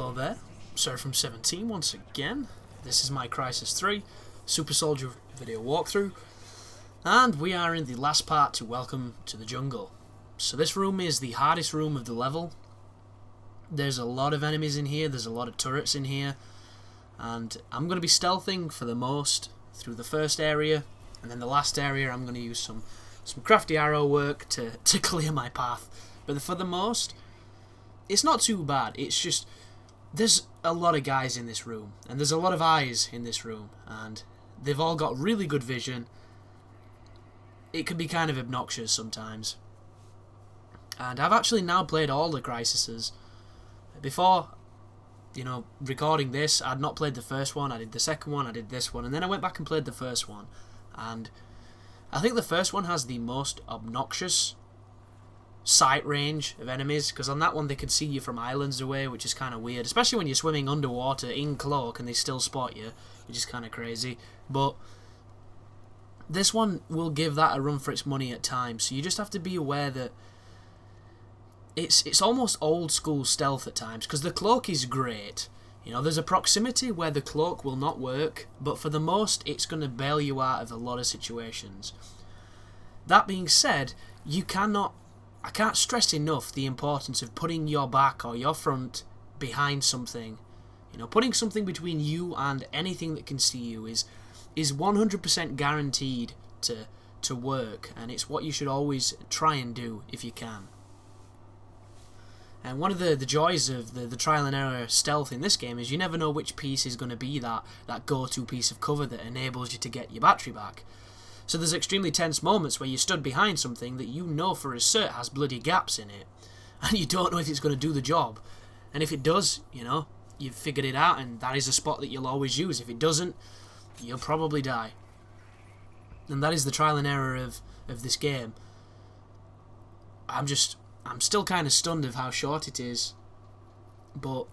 Hello there, Sir from 17 once again. This is my Crysis 3 Super Soldier video walkthrough, and we are in the last part to Welcome to the Jungle. So this room is the hardest room of the level. There's a lot of enemies in here, there's a lot of turrets in here, and I'm going to be stealthing for the most through the first area, and then the last area I'm going to use some crafty arrow work to clear my path. But for the most, it's not too bad. It's just there's a lot of guys in this room, and there's a lot of eyes in this room, and they've all got really good vision. It can be kind of obnoxious sometimes. And I've actually now played all the Crysises. Before, recording this, I'd not played the first one. I did the second one, I did this one, and then I went back and played the first one. And I think the first one has the most obnoxious sight range of enemies, because on that one they can see you from islands away, which is kind of weird, especially when you're swimming underwater in cloak and they still spot you, which is kind of crazy. But this one will give that a run for its money at times, so you just have to be aware that it's almost old school stealth at times, because the cloak is great. There's a proximity where the cloak will not work, but for the most it's going to bail you out of a lot of situations. That being said, I can't stress enough the importance of putting your back or your front behind something. Putting something between you and anything that can see you is 100% guaranteed to work, and it's what you should always try and do if you can. And one of the joys of the trial and error stealth in this game is you never know which piece is going to be that go-to piece of cover that enables you to get your battery back. So there's extremely tense moments where you stood behind something that you know for a cert has bloody gaps in it, and you don't know if it's going to do the job. And if it does, you've figured it out, and that is a spot that you'll always use. If it doesn't, you'll probably die. And that is the trial and error of this game. I'm still kind of stunned of how short it is, but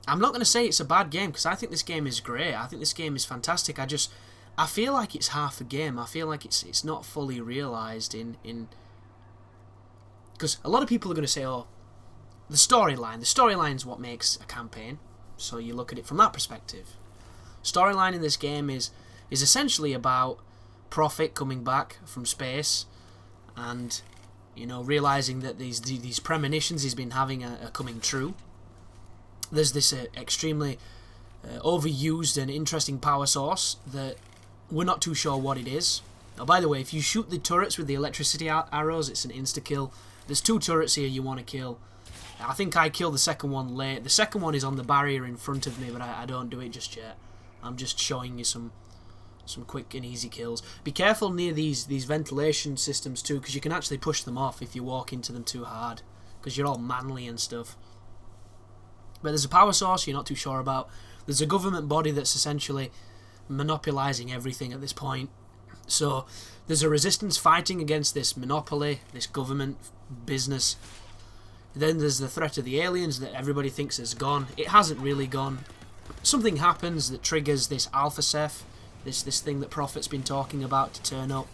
I'm not going to say it's a bad game, because I think this game is great. I think this game is fantastic. I feel like it's half a game. I feel like it's not fully realised in because a lot of people are going to say, oh, the storyline is what makes a campaign, so you look at it from that perspective. Storyline in this game is essentially about Prophet coming back from space and realising that these premonitions he's been having are coming true. There's this extremely overused and interesting power source that we're not too sure what it is. Now, by the way, if you shoot the turrets with the electricity arrows, it's an insta-kill. There's 2 turrets here you want to kill. I think I killed the second one late. The second one is on the barrier in front of me, but I don't do it just yet. I'm just showing you some quick and easy kills. Be careful near these ventilation systems too, because you can actually push them off if you walk into them too hard, because you're all manly and stuff. But there's a power source you're not too sure about. There's a government body that's essentially monopolising everything at this point. So there's a resistance fighting against this monopoly, this government business. Then there's the threat of the aliens that everybody thinks is gone. It hasn't really gone. Something happens that triggers this Alpha Ceph, this thing that Prophet's been talking about, to turn up,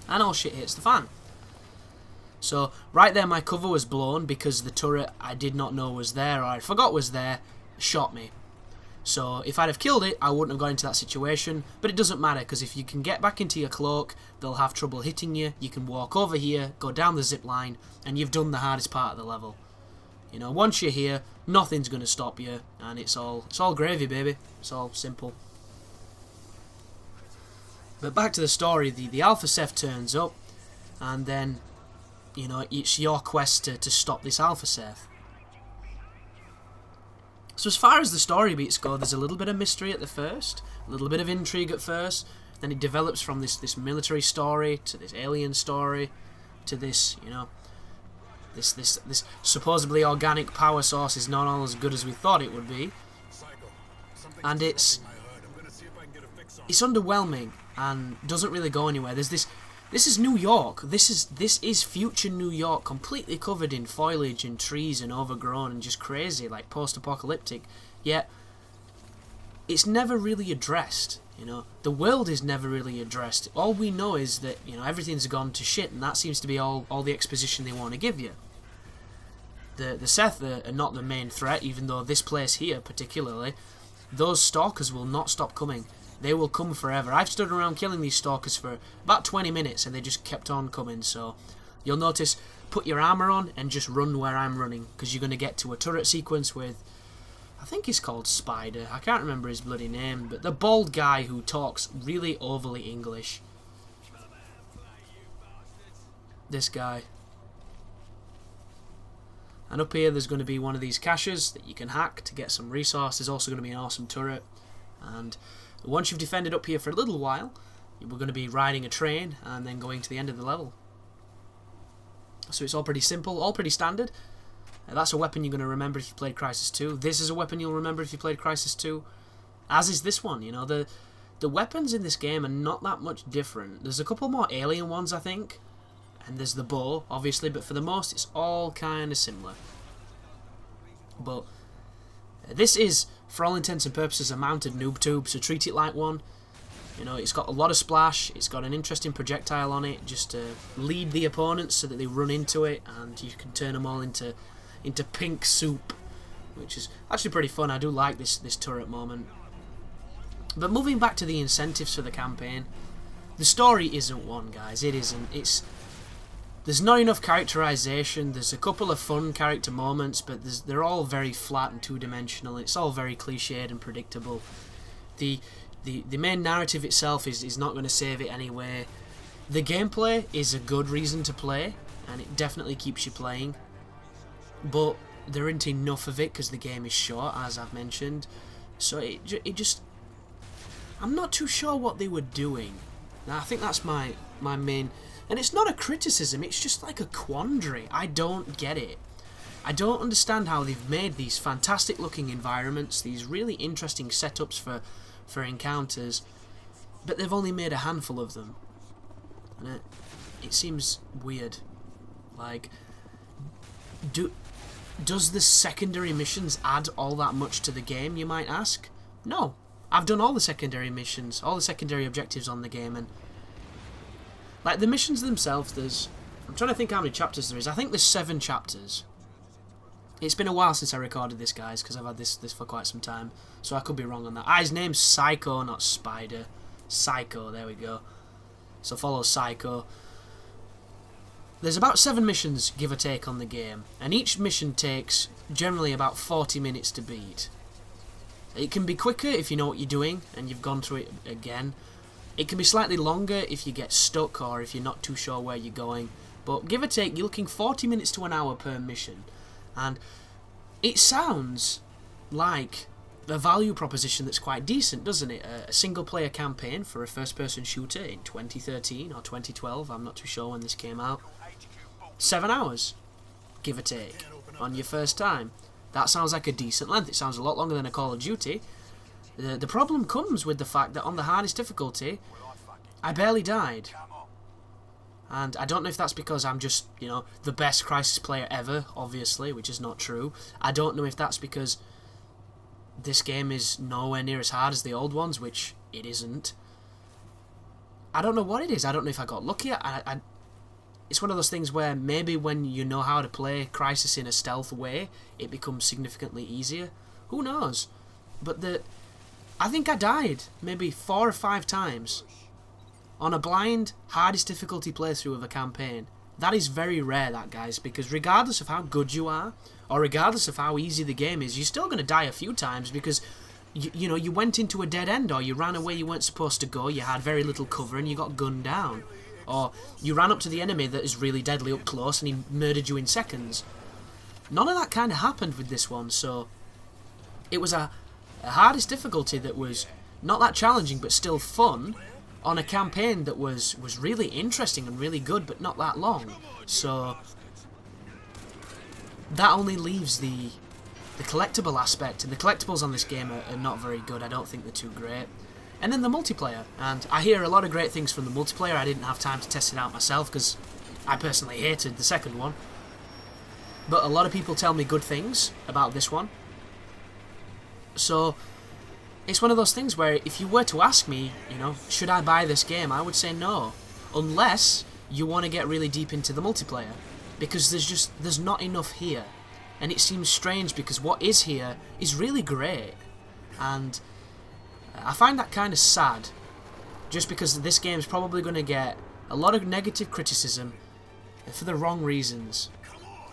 and all shit hits the fan. So right there my cover was blown because the turret I did not know was there, or I forgot was there, shot me. So if I'd have killed it, I wouldn't have got into that situation, but it doesn't matter, because if you can get back into your cloak, they'll have trouble hitting you. You can walk over here, go down the zip line, and you've done the hardest part of the level. Once you're here, nothing's going to stop you, and it's all gravy, baby. It's all simple. But back to the story, the Alpha Ceph turns up, and then, it's your quest to stop this Alpha Ceph. So as far as the story beats go, there's a little bit of mystery at the first, a little bit of intrigue at first, then it develops from this military story to this alien story to this, this supposedly organic power source is not all as good as we thought it would be. And it's underwhelming and doesn't really go anywhere. There's this is New York. This is future New York, completely covered in foliage and trees and overgrown and just crazy, like post-apocalyptic. Yet it's never really addressed. The world is never really addressed. All we know is that everything's gone to shit, and that seems to be all the exposition they want to give you. the Seth are not the main threat, even though this place here particularly, those stalkers will not stop coming. They will come forever. I've stood around killing these stalkers for about 20 minutes and they just kept on coming. So you'll notice, put your armor on and just run where I'm running, because you're going to get to a turret sequence with, I think he's called Spider. I can't remember his bloody name, but the bald guy who talks really overly English. This guy. And up here there's going to be one of these caches that you can hack to get some resource. There's also going to be an awesome turret. And once you've defended up here for a little while, we're going to be riding a train and then going to the end of the level. So it's all pretty simple, all pretty standard. That's a weapon you're going to remember if you played Crysis 2. This is a weapon you'll remember if you played Crysis 2. As is this one, you know. The weapons in this game are not that much different. There's a couple more alien ones, I think. And there's the bow, obviously, but for the most, it's all kind of similar. But this is, for all intents and purposes, a mounted noob tube, so treat it like one. You know, it's got a lot of splash, it's got an interesting projectile on it, just to lead the opponents so that they run into it, and you can turn them all into pink soup, which is actually pretty fun. I do like this turret moment. But moving back to the incentives for the campaign, the story isn't one, guys. It isn't. There's not enough characterization. There's a couple of fun character moments, but they're all very flat and two-dimensional. It's all very cliched and predictable. The main narrative itself is not going to save it anyway. The gameplay is a good reason to play, and it definitely keeps you playing. But there isn't enough of it because the game is short, as I've mentioned. So it just... I'm not too sure what they were doing. Now, I think that's my main... And it's not a criticism, it's just like a quandary. I don't get it. I don't understand how they've made these fantastic looking environments, these really interesting setups for encounters, but they've only made a handful of them. And it seems weird. Like, does the secondary missions add all that much to the game, you might ask? No. I've done all the secondary missions, all the secondary objectives on the game, and like the missions themselves, I'm trying to think how many chapters there is. I think there's 7 chapters. It's been a while since I recorded this, guys, because I've had this for quite some time, so I could be wrong on that. His name's Psycho, not Spider. Psycho, there we go. So follow Psycho. There's about 7 missions, give or take, on the game, and each mission takes generally about 40 minutes to beat. It can be quicker if you know what you're doing and you've gone through it again. It can be slightly longer if you get stuck or if you're not too sure where you're going. But give or take, you're looking 40 minutes to an hour per mission. And it sounds like a value proposition that's quite decent, doesn't it? A single-player campaign for a first-person shooter in 2013 or 2012, I'm not too sure when this came out. 7 hours, give or take, on your first time. That sounds like a decent length. It sounds a lot longer than a Call of Duty. The problem comes with the fact that on the hardest difficulty, I barely died. And I don't know if that's because I'm just, you know, the best Crysis player ever, obviously, which is not true. I don't know if that's because this game is nowhere near as hard as the old ones, which it isn't. I don't know what it is. I don't know if I got lucky. It's one of those things where maybe when you know how to play Crysis in a stealth way, it becomes significantly easier. Who knows? But I think I died maybe 4 or 5 times on a blind, hardest difficulty playthrough of a campaign. That is very rare, that, guys, because regardless of how good you are, or regardless of how easy the game is, you're still going to die a few times because, you know, you went into a dead end, or you ran away you weren't supposed to go, you had very little cover and you got gunned down. Or you ran up to the enemy that is really deadly up close and he murdered you in seconds. None of that kind of happened with this one, so it was a hardest difficulty that was not that challenging but still fun on a campaign that was really interesting and really good but not that long. So that only leaves the collectible aspect, and the collectibles on this game are not very good. I don't think they're too great. And then the multiplayer, and I hear a lot of great things from the multiplayer. I didn't have time to test it out myself because I personally hated the second one, but a lot of people tell me good things about this one. So it's one of those things where if you were to ask me, you know, should I buy this game, I would say no, unless you want to get really deep into the multiplayer, because there's not enough here. and it seems strange because what is here is really great, and I find that kind of sad, just because this game is probably going to get a lot of negative criticism for the wrong reasons.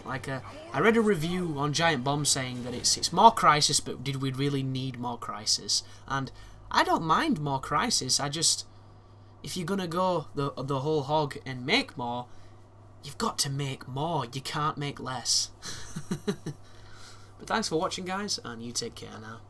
Like, I read a review on Giant Bomb saying that it's more Crysis, but did we really need more Crysis? And I don't mind more Crysis. I just, if you're gonna go the whole hog and make more, you've got to make more. You can't make less. But thanks for watching, guys, and you take care now.